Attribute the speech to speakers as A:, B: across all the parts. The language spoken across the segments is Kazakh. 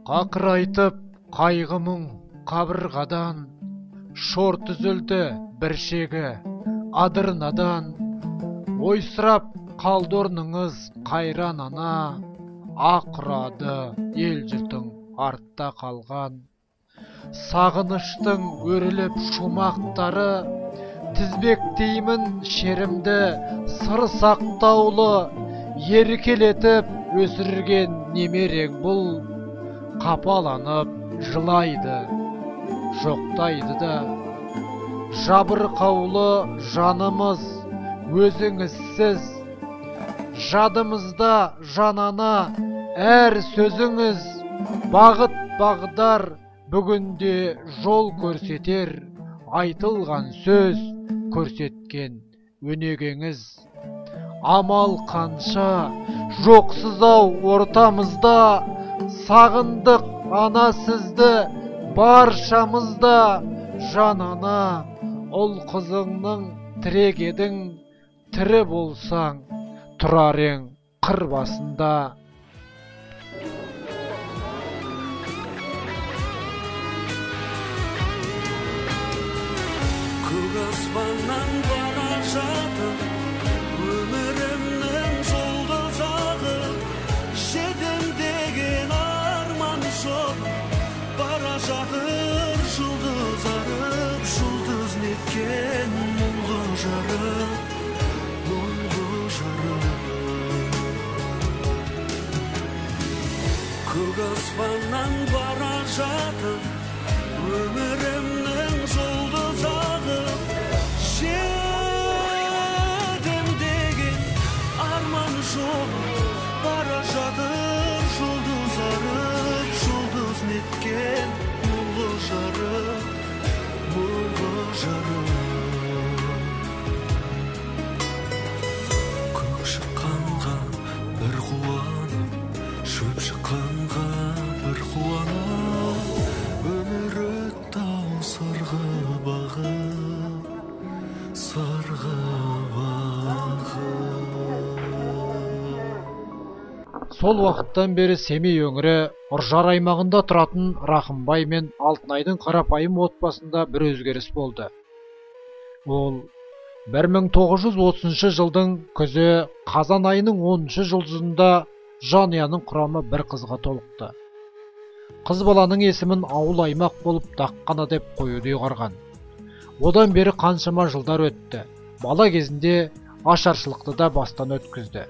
A: Қақырайтып қайғымың қабырғадан, шорт үзілді бір шегі адырнадан. Ойсырап қалды орныңыз қайран ана, ақ ұрады ел жұртың артта қалған. Сағыныштың өріліп шумақтары, тізбектеймін шерімді сыр сақтаулы. Еркелетіп өсірген немерең бұл, қапаланып жылайды, жоқтайды да. Жабырқаулы жанымыз өзіңізсіз, жадымызда жанана әр сөзіңіз. Бағыт бағдар бүгінде жол көрсетер, айтылған сөз көрсеткен өнегеңіз. Амал қанша жоқсыз ау ортамызда, сағындық ана сізді баршамызда. Жанана ұл қызыңның тірек едің, тірі болсаң тұрар ең қыр басында.
B: Көк аспаннан бара жатыр өмірімнің жұлдызағы, жетем деген арман жоқ, бара жатыр жұлдыз арып, жұлдыз неткен мұңлы жарық, мұңлы жарық. Көк аспаннан бара жатыр өмірімнің жұлдызағы, жетем деген арман жоқ, бара жатыр жұлдыз арып, жұлдыз неткен мұңлы жарық, мұңлы жарық. Көк шыққанға бір қуанып, шөп шыққанға бір қуанып, өмір өтті ау сырғы бағып, сырғы бағып.
A: Сол уақыттан бері Семей өңірі Ұржар аймағында тұратын Рахымбай мен Алтынайдың қарапайым отбасында бір өзгеріс болды. Ол 1930 жылдың күзі қазан айының 10 жұлдызында жанұяның құрамы бір қызға толықты. Қыз баланың есімін ауыл аймақ болып Даққана деп қоюды ұйғарған. Одан бері қаншама жылдар өтті. Бала кезінде ашаршылықты да бастан өткізді.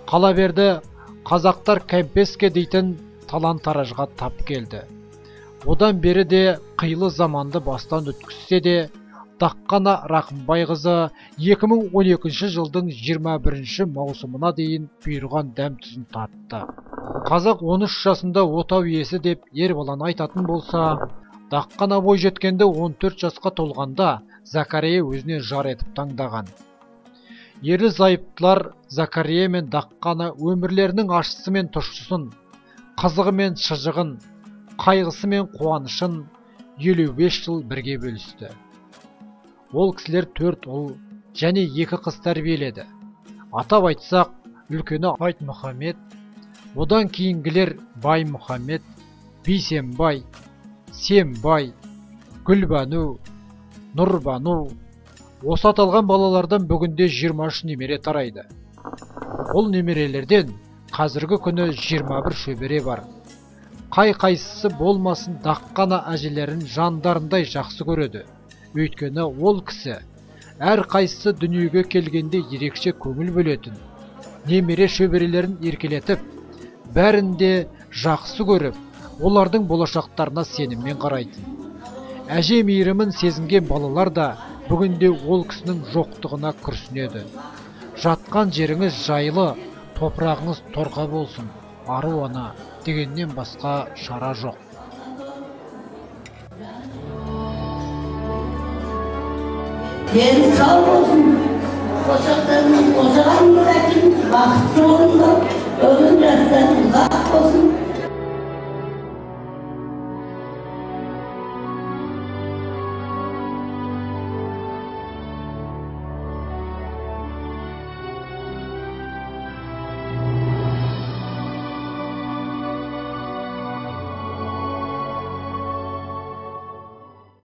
A: Қала берді қазақтар кәмпеске дейтін талан-таражға тап келді. Одан бері де қилы заманды бастан өткізсе де, Даққана Рахымбай қызы 2012 жылдың 21 маусымына дейін бұйырған дәм тұзын татты. Қазақ 13 жасында отау иесі деп ер баланы айтатын болса, Даққана бой жеткенде 14 жасқа толғанда Закария өзіне жар етіп таңдаған. Ерлі зайыптылар Закария мен Даққана өмірлерінің ащысы мен тұщысын, қызығы мен шыжығын, қайғысы мен қуанышын 55 жыл бірге бөлісті. Ол кісілер 4 ұл және 2 қыз тәрбиеледі. Атап айтсақ, үлкені Айтмұхамед, одан кейінгілер Баймұхамед, Бейсенбай, Сембай, Гүлбану, Нұрбану. Осы аталған балалардан бүгінде 23 немере тарайды. Ол немерелерден қазіргі күні 21 шөбере бар. Қай-қайсысы болмасын Даққана әжелерін жандарындай жақсы көреді. Өйткені ол кісі әр қайсысы дүниеге келгенде ерекше көңіл бөлетін. Немере шөберелерін еркелетіп, бәрінде жақсы көріп, олардың болашақтарына сеніммен қарайтын. Әже мейірімін сезінген балалар да бүгінде ол кісінің жоқтығына күрсінеді. Жатқан жеріңіз жайлы, топырағыңыз торқа болсын, ару ана дегеннен басқа шара жоқ.
C: Deniz sağ olsun, koçaklarının kocaman bırakın, vakti olun da, ölüm rastlarının uzak olsun.